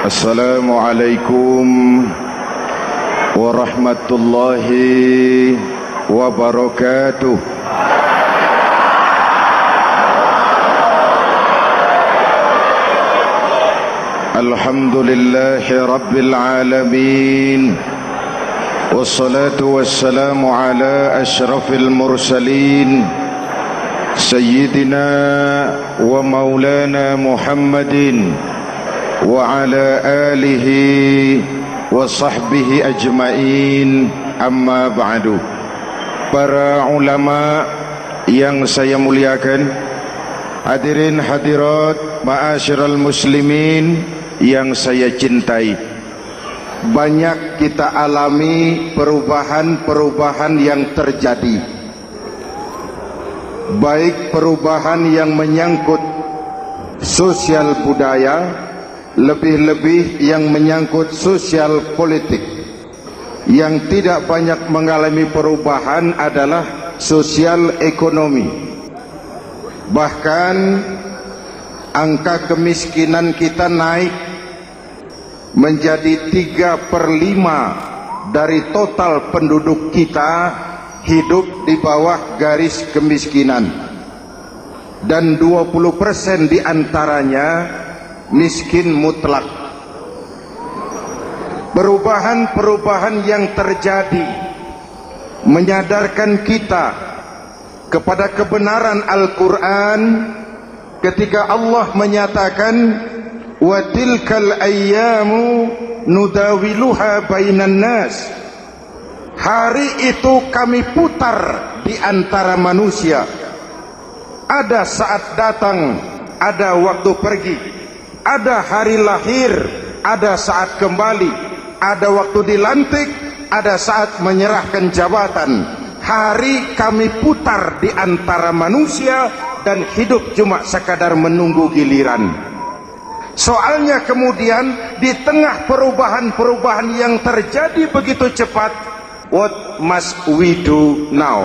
Assalamualaikum warahmatullahi wabarakatuh. Alhamdulillahi rabbil alamin. Wassalatu wassalamu ala ashrafil mursalin Sayyidina wa maulana Muhammadin wa ala alihi wa sahbihi ajma'in, amma ba'du. Para ulama yang saya muliakan, hadirin hadirat ma'asyiral muslimin yang saya cintai, banyak kita alami perubahan-perubahan yang terjadi, baik perubahan yang menyangkut sosial budaya, lebih-lebih yang menyangkut sosial politik. Yang tidak banyak mengalami perubahan adalah sosial ekonomi. Bahkan angka kemiskinan kita naik menjadi 3/5 dari total penduduk kita hidup di bawah garis kemiskinan, dan 20% diantaranya miskin mutlak. Perubahan-perubahan yang terjadi menyadarkan kita kepada kebenaran Al-Quran ketika Allah menyatakan wa tilkal ayyamu nudawiluha bainan nas. Hari itu kami putar di antara manusia. Ada saat datang, ada waktu pergi. Ada hari lahir, ada saat kembali, ada waktu dilantik, ada saat menyerahkan jabatan. Hari kami putar di antara manusia dan hidup cuma sekadar menunggu giliran. Soalnya kemudian di tengah perubahan-perubahan yang terjadi begitu cepat, what must we do now?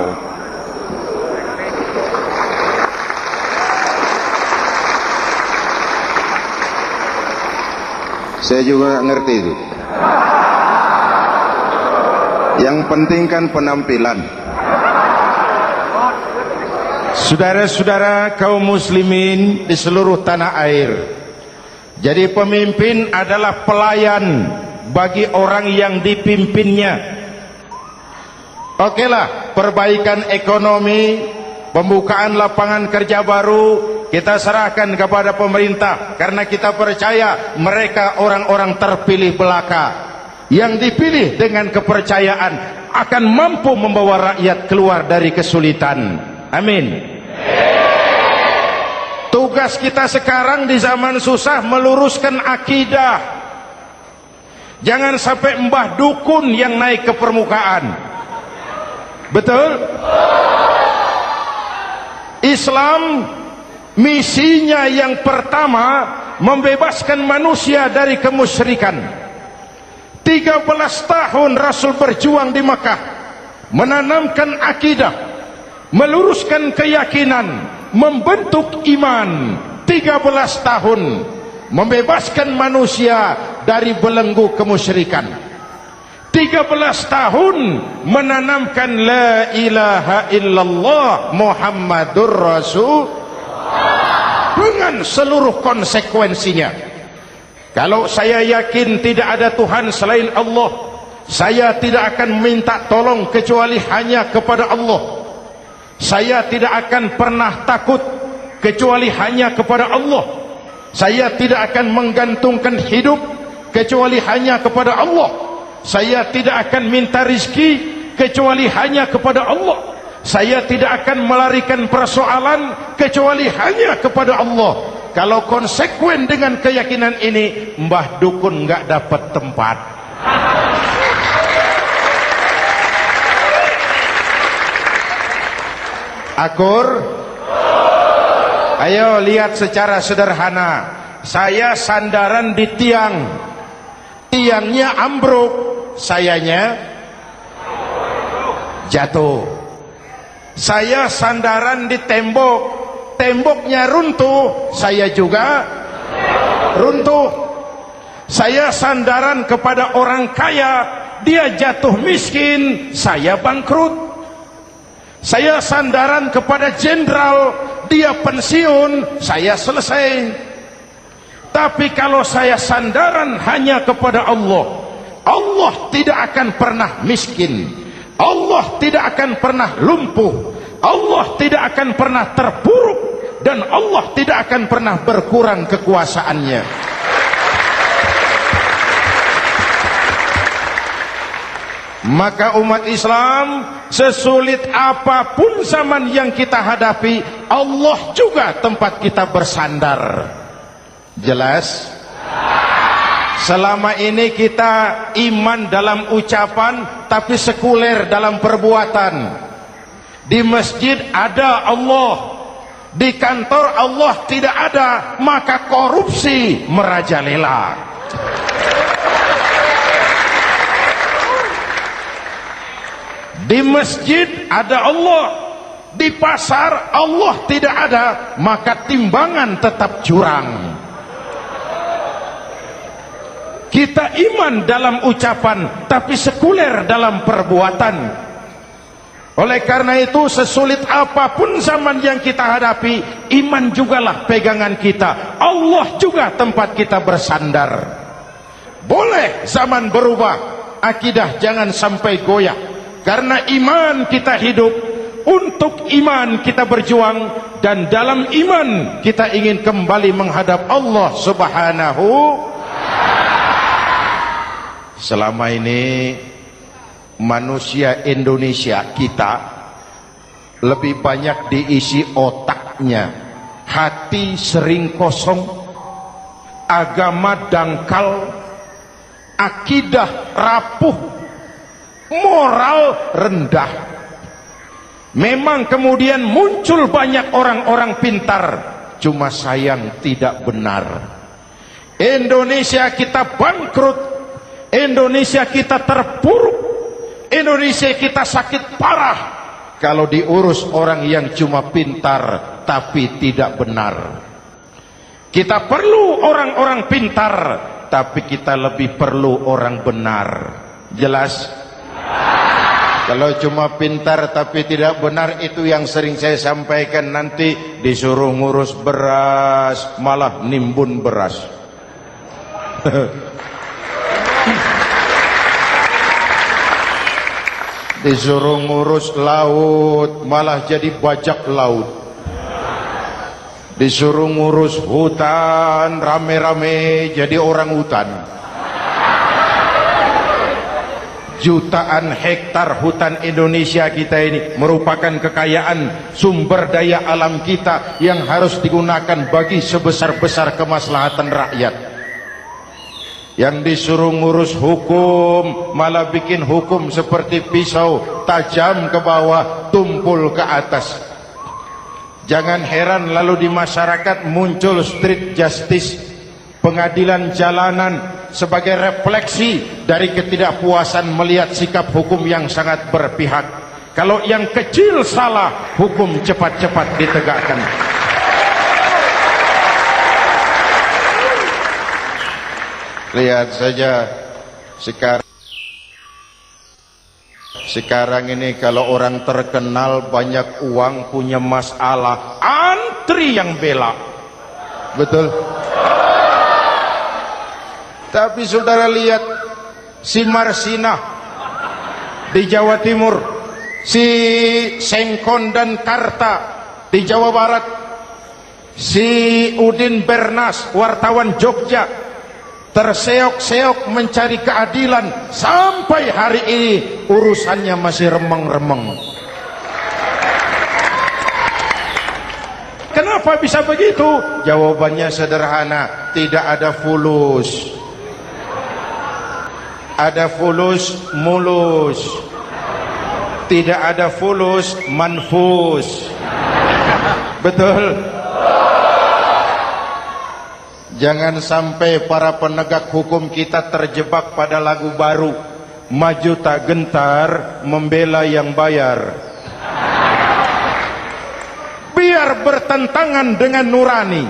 Saya juga ngerti itu. Yang penting kan penampilan. Saudara-saudara kaum muslimin di seluruh tanah air, jadi pemimpin adalah pelayan bagi orang yang dipimpinnya. Okelah, perbaikan ekonomi, pembukaan lapangan kerja baru kita serahkan kepada pemerintah, karena kita percaya mereka orang-orang terpilih belaka yang dipilih dengan kepercayaan akan mampu membawa rakyat keluar dari kesulitan. Amin. Tugas kita sekarang di zaman susah meluruskan akidah. Jangan sampai mbah dukun yang naik ke permukaan. Betul? Islam misinya yang pertama membebaskan manusia dari kemusyrikan. 13 tahun Rasul berjuang di Makkah, menanamkan akidah, meluruskan keyakinan, membentuk iman. 13 tahun membebaskan manusia dari belenggu kemusyrikan. 13 tahun menanamkan la ilaha illallah Muhammadur Rasul dengan seluruh konsekuensinya. Kalau saya yakin tidak ada Tuhan selain Allah, saya tidak akan minta tolong kecuali hanya kepada Allah. Saya tidak akan pernah takut kecuali hanya kepada Allah. Saya tidak akan menggantungkan hidup kecuali hanya kepada Allah. Saya tidak akan minta rizki kecuali hanya kepada Allah. Saya tidak akan melarikan persoalan kecuali hanya kepada Allah. Kalau konsekuen dengan keyakinan ini, mbah dukun nggak dapat tempat. Akur? Ayo lihat secara sederhana. Saya sandaran di tiang, tiangnya ambruk, sayanya jatuh. Saya sandaran di tembok, temboknya runtuh, saya juga runtuh. Saya sandaran kepada orang kaya, dia jatuh miskin, saya bangkrut. Saya sandaran kepada jenderal, dia pensiun, saya selesai. Tapi kalau saya sandaran hanya kepada Allah, Allah tidak akan pernah miskin, Allah tidak akan pernah lumpuh, Allah tidak akan pernah terpuruk, dan Allah tidak akan pernah berkurang kekuasaannya. Maka umat Islam, sesulit apapun zaman yang kita hadapi, Allah juga tempat kita bersandar. Jelas? Selama ini kita iman dalam ucapan, tapi sekuler dalam perbuatan. Di masjid ada Allah, di kantor Allah tidak ada, maka korupsi merajalela. Di masjid ada Allah, di pasar Allah tidak ada, maka timbangan tetap curang. Kita iman dalam ucapan, tapi sekuler dalam perbuatan. Oleh karena itu, sesulit apapun zaman yang kita hadapi, iman jugalah pegangan kita, Allah juga tempat kita bersandar. Boleh zaman berubah, akidah jangan sampai goyah. Karena iman kita hidup, untuk iman kita berjuang, dan dalam iman kita ingin kembali menghadap Allah Subhanahu. Selama ini manusia Indonesia kita lebih banyak diisi otaknya, hati sering kosong, agama dangkal, akidah rapuh, moral rendah. Memang kemudian muncul banyak orang-orang pintar, cuma sayang tidak benar. Indonesia kita bangkrut, Indonesia kita terpuruk, Indonesia kita sakit parah kalau diurus orang yang cuma pintar tapi tidak benar. Kita perlu orang-orang pintar, tapi kita lebih perlu orang benar. Jelas? Kalau cuma pintar tapi tidak benar, itu yang sering saya sampaikan, nanti disuruh ngurus beras malah nimbun beras. Disuruh ngurus laut malah jadi bajak laut. Disuruh ngurus hutan rame-rame jadi orang hutan. Jutaan hektar hutan Indonesia kita ini merupakan kekayaan sumber daya alam kita yang harus digunakan bagi sebesar-besar kemaslahatan rakyat. Yang disuruh ngurus hukum malah bikin hukum seperti pisau, tajam ke bawah, tumpul ke atas. Jangan heran lalu di masyarakat muncul street justice, pengadilan jalanan, sebagai refleksi dari ketidakpuasan melihat sikap hukum yang sangat berpihak. Kalau yang kecil salah, hukum cepat-cepat ditegakkan. Lihat saja sekarang ini, kalau orang terkenal banyak uang, punya masalah, antri yang bela. Betul? Tapi saudara lihat si Marsina di Jawa Timur, si Sengkon dan Karta di Jawa Barat, si Udin Bernas wartawan Jogja, terseok-seok mencari keadilan, sampai hari ini urusannya masih remeng-remeng. Kenapa bisa begitu? Jawabannya sederhana, tidak ada fulus. Ada fulus mulus, tidak ada fulus manfus. Betul? Jangan sampai para penegak hukum kita terjebak pada lagu baru, maju tak gentar membela yang bayar. Biar bertentangan dengan nurani,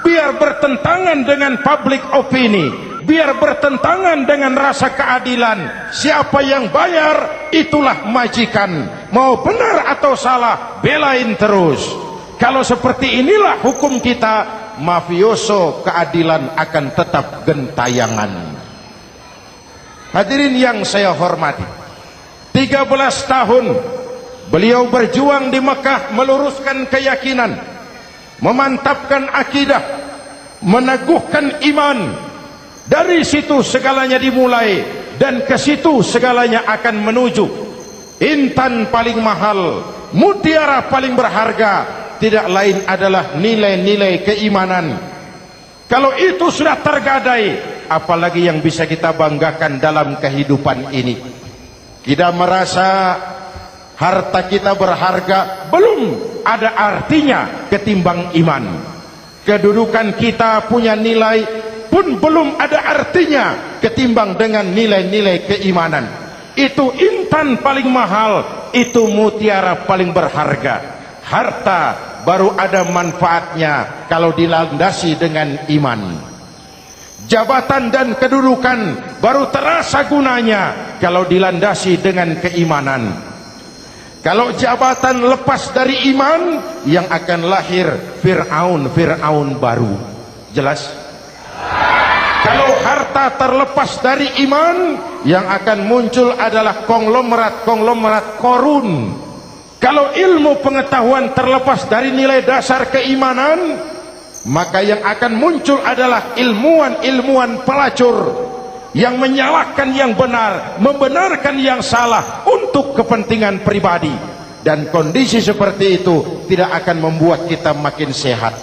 biar bertentangan dengan public opini, biar bertentangan dengan rasa keadilan. Siapa yang bayar, itulah majikan. Mau benar atau salah, belain terus. Kalau seperti inilah hukum kita, mafioso keadilan akan tetap gentayangan. Hadirin yang saya hormati, 13 tahun beliau berjuang di Mekah, meluruskan keyakinan, memantapkan akidah, meneguhkan iman. Dari situ segalanya dimulai, dan ke situ segalanya akan menuju. Intan paling mahal, mutiara paling berharga, tidak lain adalah nilai-nilai keimanan. Kalau itu sudah tergadai, apalagi yang bisa kita banggakan dalam kehidupan ini? Kita merasa harta kita berharga, belum ada artinya ketimbang iman. Kedudukan kita punya nilai pun belum ada artinya ketimbang dengan nilai-nilai keimanan. Itu intan paling mahal, itu mutiara paling berharga. Harta baru ada manfaatnya kalau dilandasi dengan iman. Jabatan dan kedudukan baru terasa gunanya kalau dilandasi dengan keimanan. Kalau jabatan lepas dari iman, yang akan lahir Fir'aun baru. Jelas? Kalau harta terlepas dari iman, yang akan muncul adalah konglomerat korun. Kalau ilmu pengetahuan terlepas dari nilai dasar keimanan, maka yang akan muncul adalah ilmuwan pelacur yang menyalahkan yang benar, membenarkan yang salah untuk kepentingan pribadi. Dan kondisi seperti itu tidak akan membuat kita makin sehat.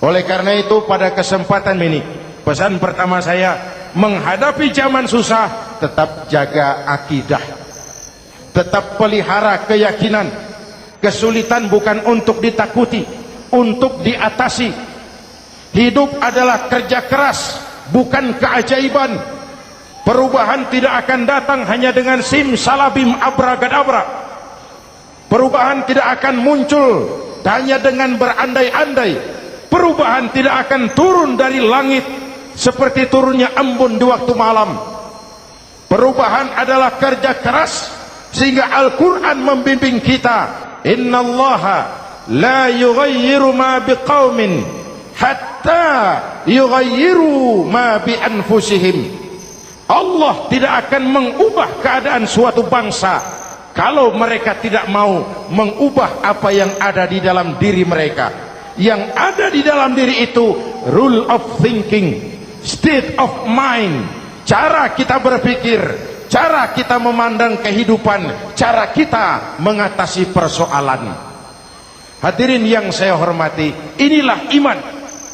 Oleh karena itu, pada kesempatan ini, pesan pertama saya, menghadapi zaman susah, tetap jaga akidah, tetap pelihara keyakinan. Kesulitan bukan untuk ditakuti, untuk diatasi. Hidup adalah kerja keras, bukan keajaiban. Perubahan tidak akan datang hanya dengan simsalabim abragadabra. Perubahan tidak akan muncul hanya dengan berandai-andai. Perubahan tidak akan turun dari langit seperti turunnya embun di waktu malam. Perubahan adalah kerja keras, sehingga Al-Quran membimbing kita, innallaha la yughayyiru ma biqaumin hatta yughayyiru ma bi anfusihim. Allah tidak akan mengubah keadaan suatu bangsa kalau mereka tidak mau mengubah apa yang ada di dalam diri mereka. Yang ada di dalam diri itu rule of thinking, state of mind, cara kita berpikir, cara kita memandang kehidupan, cara kita mengatasi persoalan. Hadirin yang saya hormati, inilah iman.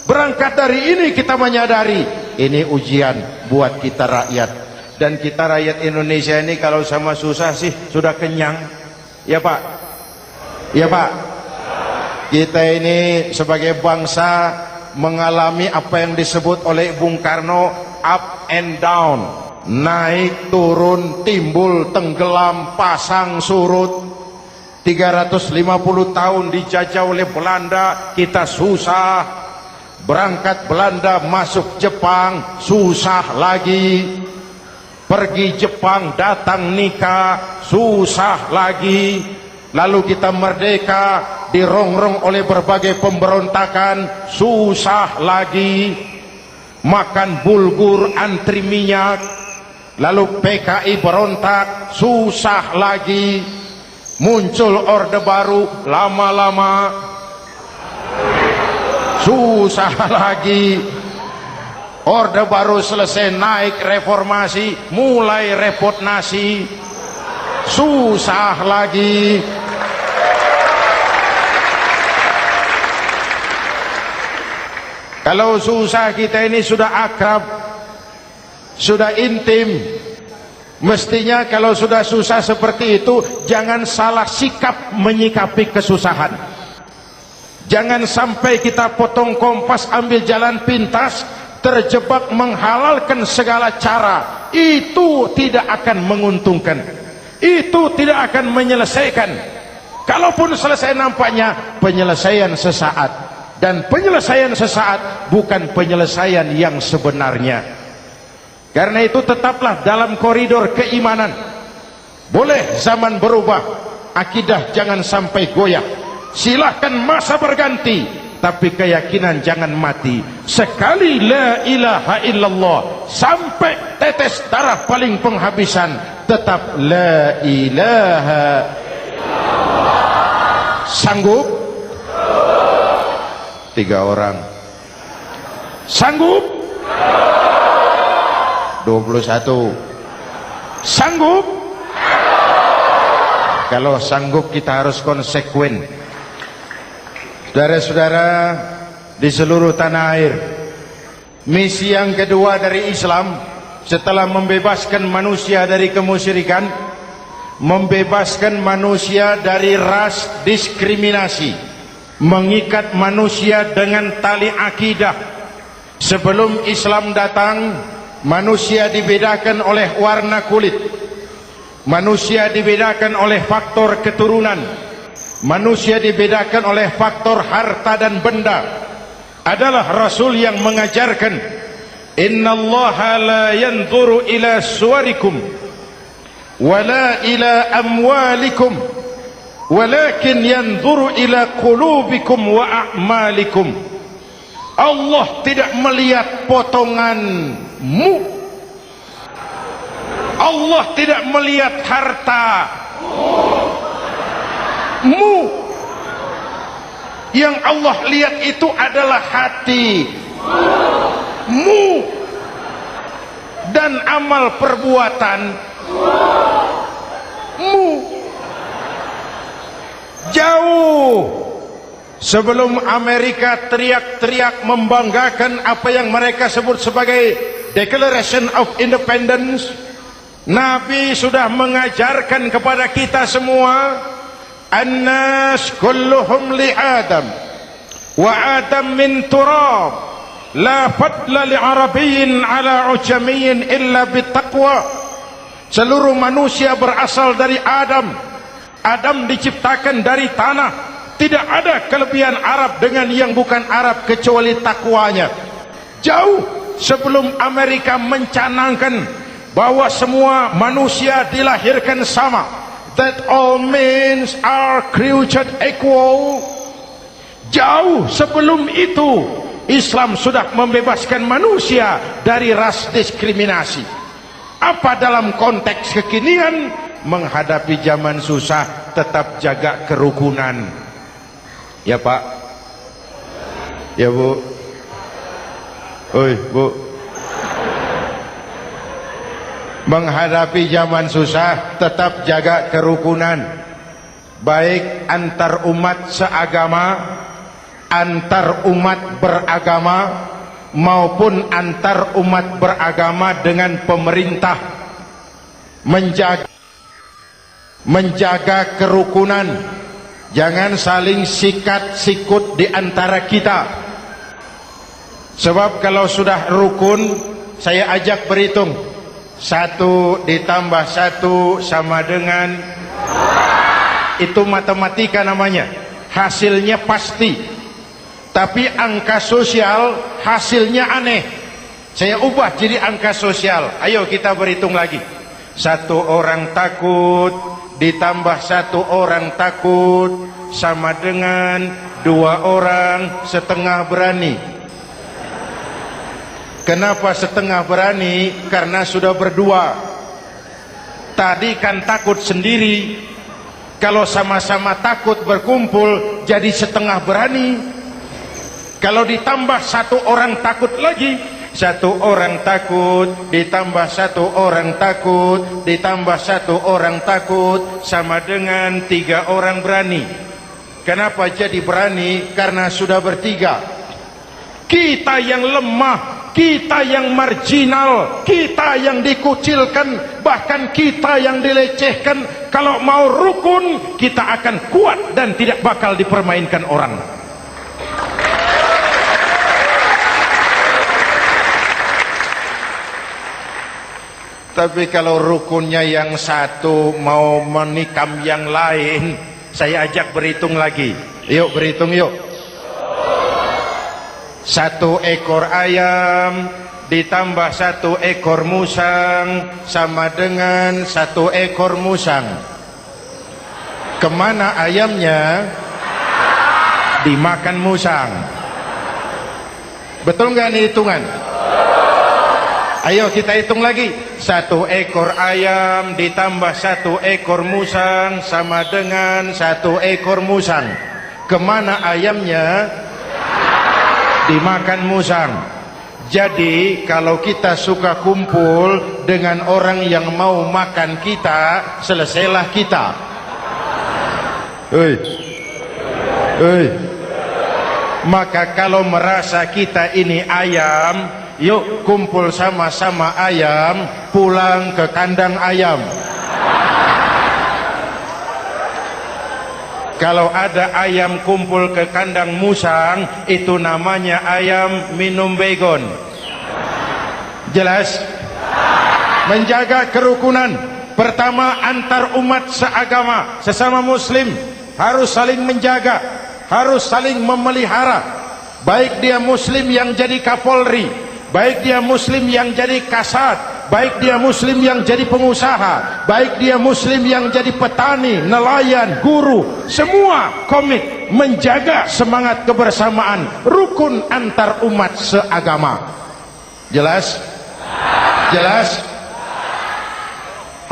Berangkat dari ini kita menyadari ini ujian buat kita rakyat. Dan kita rakyat Indonesia ini kalau sama susah sih sudah kenyang. Ya Pak? Ya Pak? Kita ini sebagai bangsa mengalami apa yang disebut oleh Bung Karno up and down, naik turun, timbul tenggelam, pasang surut. 350 tahun dijajah oleh Belanda, kita susah. Berangkat Belanda masuk Jepang, susah lagi. Pergi Jepang, datang nikah, susah lagi. Lalu kita merdeka, dirongrong oleh berbagai pemberontakan, susah lagi. Makan bulgur, antri minyak. Lalu PKI berontak, susah lagi. Muncul orde baru, lama-lama susah lagi. Orde baru selesai, naik reformasi, mulai repot nasi, susah lagi. Kalau susah kita ini sudah akrab, sudah intim, mestinya kalau sudah susah seperti itu jangan salah sikap menyikapi kesusahan. Jangan sampai kita potong kompas, ambil jalan pintas, terjebak menghalalkan segala cara. Itu tidak akan menguntungkan, itu tidak akan menyelesaikan. Kalaupun selesai, nampaknya penyelesaian sesaat. Dan penyelesaian sesaat bukan penyelesaian yang sebenarnya. Karena itu tetaplah dalam koridor keimanan. Boleh zaman berubah, akidah jangan sampai goyah. Silahkan masa berganti, tapi keyakinan jangan mati. Sekali la ilaha illallah sampai tetes darah paling penghabisan, tetap la ilaha illallah. Sanggup? 3 orang. Sanggup? 21. Sanggup? Kalau sanggup kita harus konsekuen. Saudara-saudara di seluruh tanah air, misi yang kedua dari Islam setelah membebaskan manusia dari kemusyrikan, membebaskan manusia dari ras diskriminasi, mengikat manusia dengan tali akidah. Sebelum Islam datang, manusia dibedakan oleh warna kulit, manusia dibedakan oleh faktor keturunan, manusia dibedakan oleh faktor harta dan benda. Adalah Rasul yang mengajarkan, innallaha la yanzuru ila suwarikum wala ila amwalikum walakin yanzuru ila qulubikum wa a'malikum. Allah tidak melihat potonganmu, Allah tidak melihat hartamu. Yang Allah lihat itu adalah hatimu dan amal perbuatanmu. Jauh sebelum Amerika teriak-teriak membanggakan apa yang mereka sebut sebagai Declaration of Independence, Nabi sudah mengajarkan kepada kita semua, annas kulluhum li Adam wa Adam min turab la fadla li arabiyyin ala ujamiyyin illa bittaqwa. Seluruh manusia berasal dari Adam. Adam diciptakan dari tanah. Tidak ada kelebihan Arab dengan yang bukan Arab kecuali takwanya. Jauh sebelum Amerika mencanangkan bahwa semua manusia dilahirkan sama, that all men are created equal. Jauh sebelum itu Islam sudah membebaskan manusia dari ras diskriminasi. Apa dalam konteks kekinian menghadapi zaman susah tetap jaga kerukunan? Ya Pak, ya Bu, oi Bu, menghadapi zaman susah tetap jaga kerukunan, baik antar umat seagama, antar umat beragama, maupun antar umat beragama dengan pemerintah. Menjaga kerukunan. Jangan saling sikat sikut di antara kita. Sebab kalau sudah rukun, saya ajak berhitung. 1 ditambah 1 sama dengan, itu matematika namanya. Hasilnya pasti. Tapi angka sosial hasilnya aneh. Saya ubah jadi angka sosial. Ayo kita berhitung lagi. 1 orang takut ditambah 1 orang takut sama dengan 2 orang setengah berani. Kenapa setengah berani? Karena sudah berdua. Tadi kan takut sendiri. Kalau sama-sama takut berkumpul jadi setengah berani. Kalau ditambah 1 orang takut lagi, 1 orang takut ditambah 1 orang takut ditambah 1 orang takut sama dengan 3 orang berani. Kenapa jadi berani? Karena sudah bertiga. Kita yang lemah, kita yang marginal, kita yang dikucilkan, bahkan kita yang dilecehkan, kalau mau rukun kita akan kuat dan tidak bakal dipermainkan orang. Tapi kalau rukunnya yang satu mau menikam yang lain, saya ajak berhitung lagi. Yuk berhitung yuk. 1 ekor ayam ditambah 1 ekor musang sama dengan 1 ekor musang. Kemana ayamnya? Dimakan musang. Betul nggak nih hitungan? Ayo kita hitung lagi. 1 ekor ayam ditambah 1 ekor musang sama dengan 1 ekor musang. Kemana ayamnya? Dimakan musang. Jadi kalau kita suka kumpul dengan orang yang mau makan kita, selesailah kita. Maka kalau merasa kita ini ayam, yuk kumpul sama-sama ayam, pulang ke kandang ayam. Kalau ada ayam kumpul ke kandang musang, itu namanya ayam minum baygon. Jelas? Menjaga kerukunan. Pertama, antar umat seagama, sesama muslim harus saling menjaga, harus saling memelihara. Baik dia muslim yang jadi kapolri, baik dia muslim yang jadi kasat, baik dia muslim yang jadi pengusaha, baik dia muslim yang jadi petani, nelayan, guru, semua komit menjaga semangat kebersamaan, rukun antar umat seagama. Jelas? Jelas?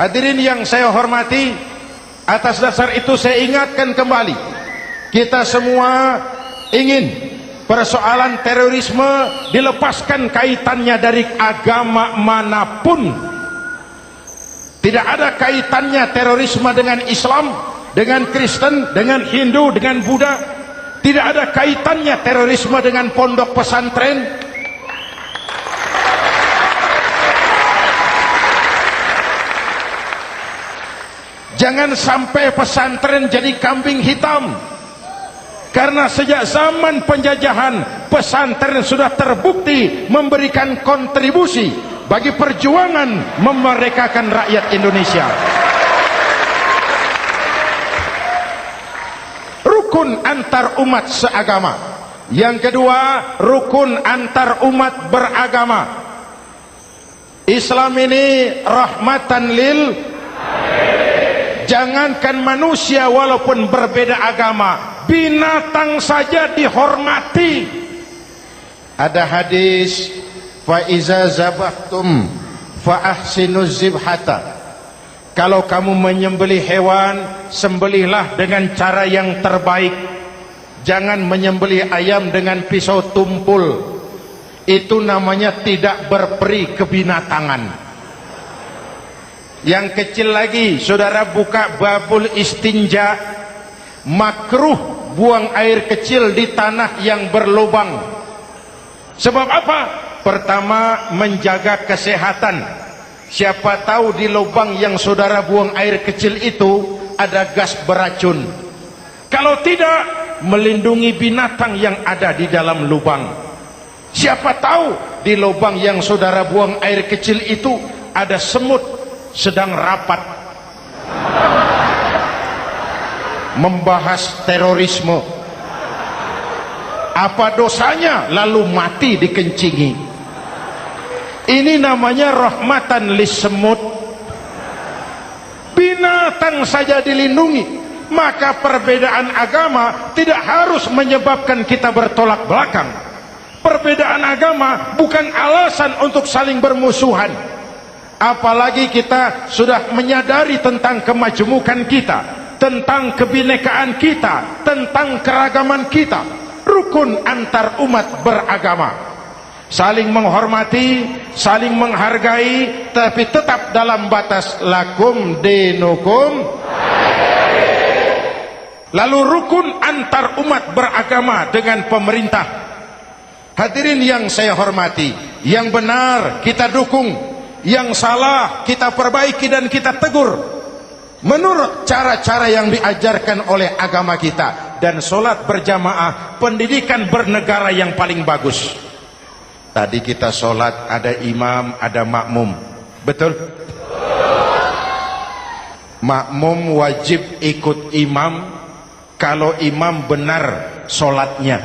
Hadirin yang saya hormati, atas dasar itu saya ingatkan kembali, kita semua ingin persoalan terorisme dilepaskan kaitannya dari agama manapun. Tidak ada kaitannya terorisme dengan Islam, dengan Kristen, dengan Hindu, dengan Buddha. Tidak ada kaitannya terorisme dengan pondok pesantren. Jangan sampai pesantren jadi kambing hitam. Karena sejak zaman penjajahan, pesantren sudah terbukti memberikan kontribusi bagi perjuangan memerdekakan rakyat Indonesia. Rukun antar umat seagama. Yang kedua, rukun antar umat beragama. Islam ini rahmatan lil. Jangankan manusia walaupun berbeda agama, binatang saja dihormati. Ada hadis, fa iza zabahtum fa ahsinuz zibhata. Kalau kamu menyembelih hewan, sembelihlah dengan cara yang terbaik. Jangan menyembelih ayam dengan pisau tumpul. Itu namanya tidak berperi kebinatangan. Yang kecil lagi, saudara buka babul istinja, makruh buang air kecil di tanah yang berlubang. Sebab apa? Pertama, menjaga kesehatan. Siapa tahu di lubang yang saudara buang air kecil itu ada gas beracun. Kalau tidak, melindungi binatang yang ada di dalam lubang. Siapa tahu di lubang yang saudara buang air kecil itu ada semut sedang rapat membahas terorisme. Apa dosanya lalu mati dikencingi? Ini namanya rahmatan lis semut. Binatang saja dilindungi. Maka perbedaan agama tidak harus menyebabkan kita bertolak belakang. Perbedaan agama bukan alasan untuk saling bermusuhan. Apalagi kita sudah menyadari tentang kemajemukan kita, tentang kebinekaan kita, tentang keragaman kita. Rukun antar umat beragama, saling menghormati, saling menghargai, tapi tetap dalam batas lakum dinukum. Lalu rukun antar umat beragama dengan pemerintah. Hadirin yang saya hormati, yang benar kita dukung, yang salah kita perbaiki dan kita tegur menurut cara-cara yang diajarkan oleh agama kita. Dan sholat berjamaah, pendidikan bernegara yang paling bagus. Tadi kita sholat ada imam, ada makmum, betul? Makmum wajib ikut imam kalau imam benar sholatnya.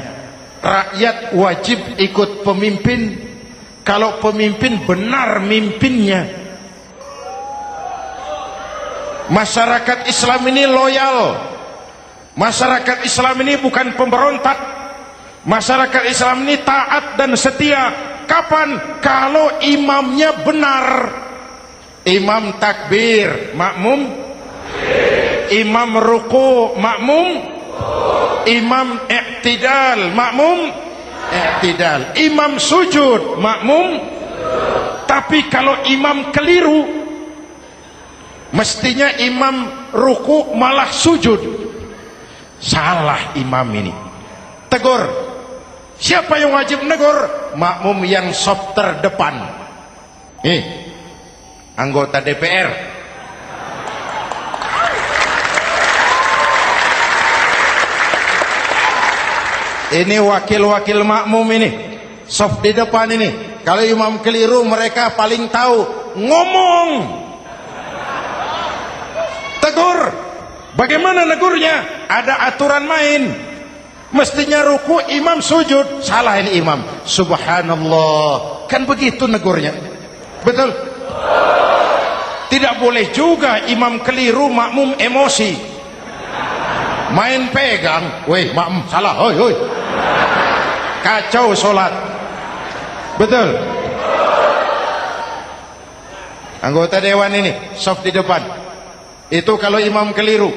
Rakyat wajib ikut pemimpin kalau pemimpin benar mimpinnya. Masyarakat Islam ini loyal. Masyarakat Islam ini bukan pemberontak. Masyarakat Islam ini taat dan setia. Kapan? Kalau imamnya benar. Imam takbir, makmum. Imam ruku, makmum. Imam i'tidal, makmum. I'tidal. Imam sujud, makmum. Tapi kalau imam keliru, mestinya imam ruku malah sujud. Salah imam ini. Tegur. Siapa yang wajib negur? Makmum yang sop terdepan. Anggota DPR. Ini wakil-wakil makmum ini, sop di depan ini. Kalau imam keliru, mereka paling tahu. Ngomong. Tegur. Bagaimana negurnya? Ada aturan main. Mestinya ruku, imam sujud. Salah ini imam. Subhanallah. Kan begitu negurnya. Betul? Tidak boleh juga imam keliru, makmum emosi. Main pegang. Weh, makmum salah. Hoi, hoi. Kacau solat. Betul? Anggota dewan ini, soft di depan. Itu kalau imam keliru.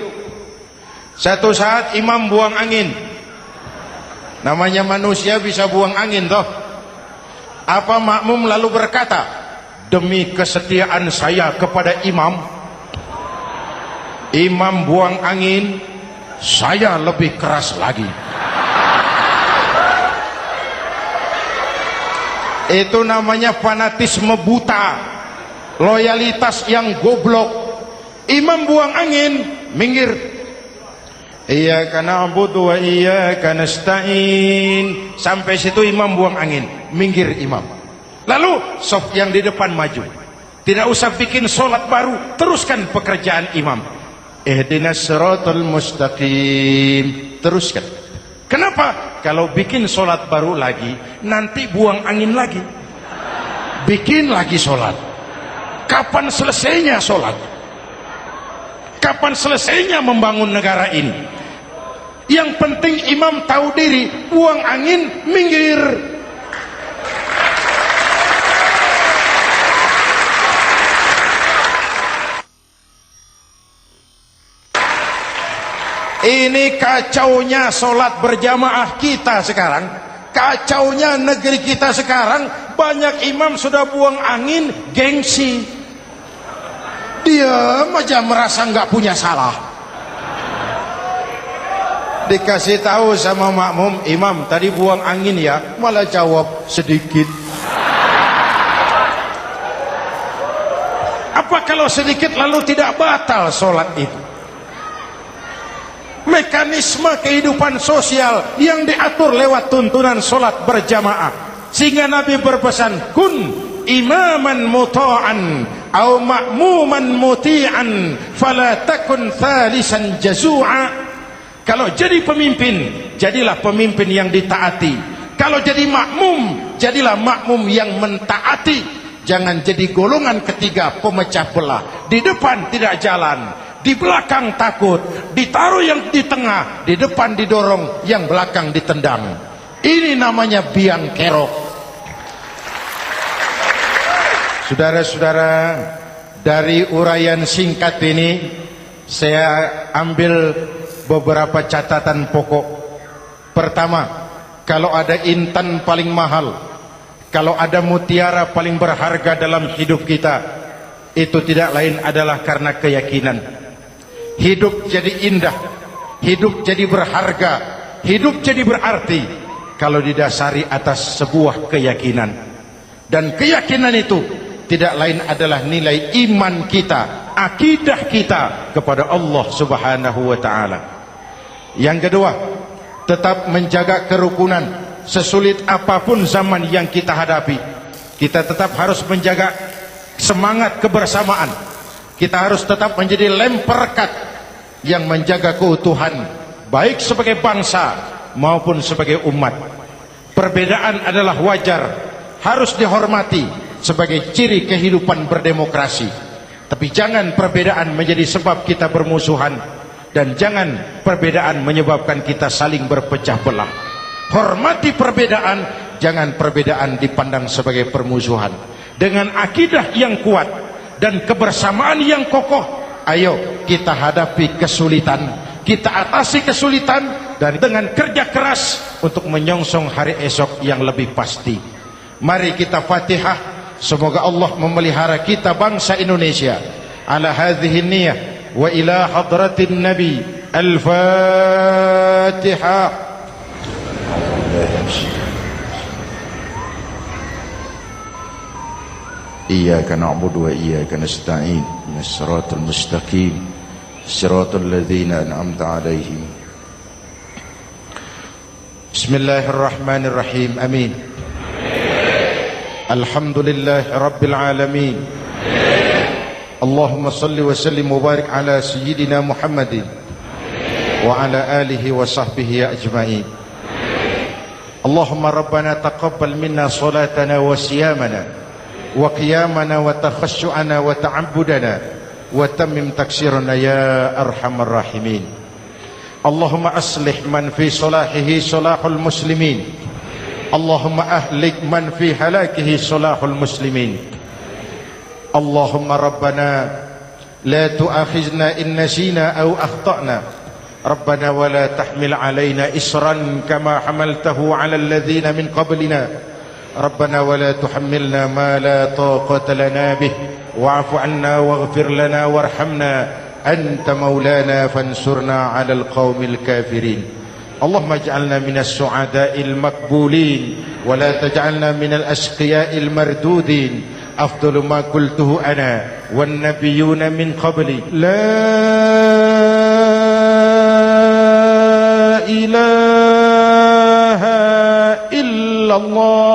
Satu saat imam buang angin. Namanya manusia bisa buang angin toh. Apa makmum lalu berkata, demi kesetiaan saya kepada imam, imam buang angin, saya lebih keras lagi. Itu namanya fanatisme buta, loyalitas yang goblok. Imam buang angin, minggir. Iyyaka na'budu wa iyyaka nasta'in. Sampai situ imam buang angin, minggir imam. Lalu sof yang di depan maju. Tidak usah bikin solat baru, teruskan pekerjaan imam. Ihdinas siratal mustaqim. Teruskan. Kenapa? Kalau bikin solat baru lagi, nanti buang angin lagi. Bikin lagi solat. Kapan selesainya solat? Kapan selesainya membangun negara ini? Yang penting imam tahu diri, buang angin, minggir. Ini kacaunya solat berjamaah kita sekarang. Kacaunya negeri kita sekarang. Banyak imam sudah buang angin, gengsi. Dia aja merasa nggak punya salah. Dikasih tahu sama makmum, imam tadi buang angin ya, malah jawab sedikit. Apa kalau sedikit lalu tidak batal solat itu? Mekanisme kehidupan sosial yang diatur lewat tuntunan solat berjamaah. Sehingga Nabi berpesan, kun imaman muta'an au ma'muman muti'an fala takun thalisan jazu'a. Kalau jadi pemimpin, jadilah pemimpin yang ditaati. Kalau jadi makmum, jadilah makmum yang mentaati. Jangan jadi golongan ketiga pemecah belah. Di depan tidak jalan, di belakang takut, ditaruh yang di tengah, di depan didorong, yang belakang ditendang. Ini namanya biang kerok. Saudara-saudara, dari uraian singkat ini saya ambil beberapa catatan pokok. Pertama, kalau ada intan paling mahal, kalau ada mutiara paling berharga dalam hidup kita, itu tidak lain adalah karena keyakinan. Hidup jadi indah, hidup jadi berharga, hidup jadi berarti kalau didasari atas sebuah keyakinan. Dan keyakinan itu tidak lain adalah nilai iman kita, akidah kita kepada Allah Subhanahu wa ta'ala. Yang kedua, tetap menjaga kerukunan. Sesulit apapun zaman yang kita hadapi, kita tetap harus menjaga semangat kebersamaan. Kita harus tetap menjadi lem perekat yang menjaga keutuhan, baik sebagai bangsa maupun sebagai umat. Perbedaan adalah wajar, harus dihormati sebagai ciri kehidupan berdemokrasi. Tapi jangan perbedaan menjadi sebab kita bermusuhan, dan jangan perbedaan menyebabkan kita saling berpecah belah. Hormati perbedaan, jangan perbedaan dipandang sebagai permusuhan. Dengan akidah yang kuat dan kebersamaan yang kokoh, ayo kita hadapi kesulitan, kita atasi kesulitan, dan dengan kerja keras untuk menyongsong hari esok yang lebih pasti. Mari kita Fatihah, semoga Allah memelihara kita bangsa Indonesia ala hadhihi niyah wa ila hadratin Nabi. Al-Fatihah. Iyyaka na'budu wa iyyaka nasta'in. Ihdinas siratal mustaqim. Siratal ladzina an'amta 'alaihim. Bismillahirrahmanirrahim. Amin. Alhamdulillahi rabbil alamin. Allahumma salli wa sallim wa barik ala sayyidina Muhammadin wa ala alihi wa sahbihi ajma'in. Allahumma rabbana taqabbal minna salatana wa siyamana wa qiyamana wa takhashu'ana wa ta'abbudana wa tammim taksirana ya arhamar rahimin. Allahumma aslih man fi salahihi salahul muslimin. Allahumma ahlik man fi halakihi salahul muslimin. Allahumma rabbana la tu'akhizna in nasina aw akhtana. Rabbana wa la tahmil alaina isran kama hamaltahu ala alladhina min qablina. ربنا ولا تحملنا ما لا طاقة لنا به واعف عنا واغفر لنا وارحمنا أنت مولانا فانصرنا على القوم الكافرين. اللهم اجعلنا من السعداء المقبولين ولا تجعلنا من الأشقياء المردودين. أفضل ما قلته أنا والنبيون من قبلي لا إله إلا الله.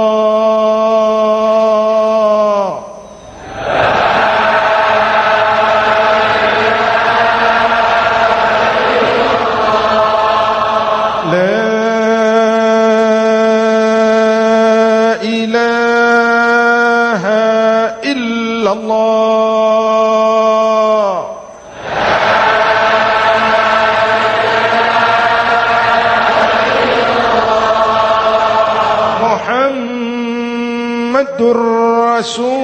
Rasulullah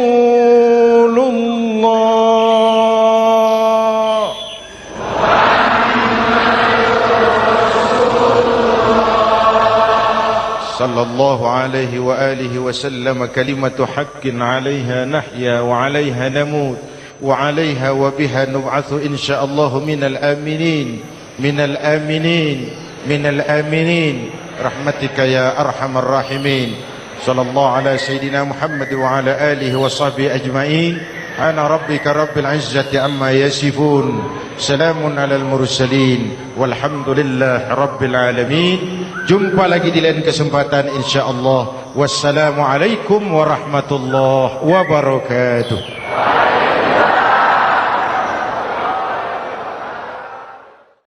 sallallahu alaihi wa alihi wa sallam. Kalimatu haqqin 'alaiha nahya wa 'alaiha namut wa 'alaiha wa biha nub'atsu insyaallah minal aminin minal aminin minal aminin rahmatika ya arhamar rahimin. Sallallahu ala sayyidina Muhammad wa ala alihi wa sahbihi ajma'in. Ana rabbika rabbil izzati amma yasifun. Salamun alal mursalin. Walhamdulillah rabbil alamin. Jumpa lagi di lain kesempatan insyaallah. Wassalamualaikum warahmatullahi wabarakatuh.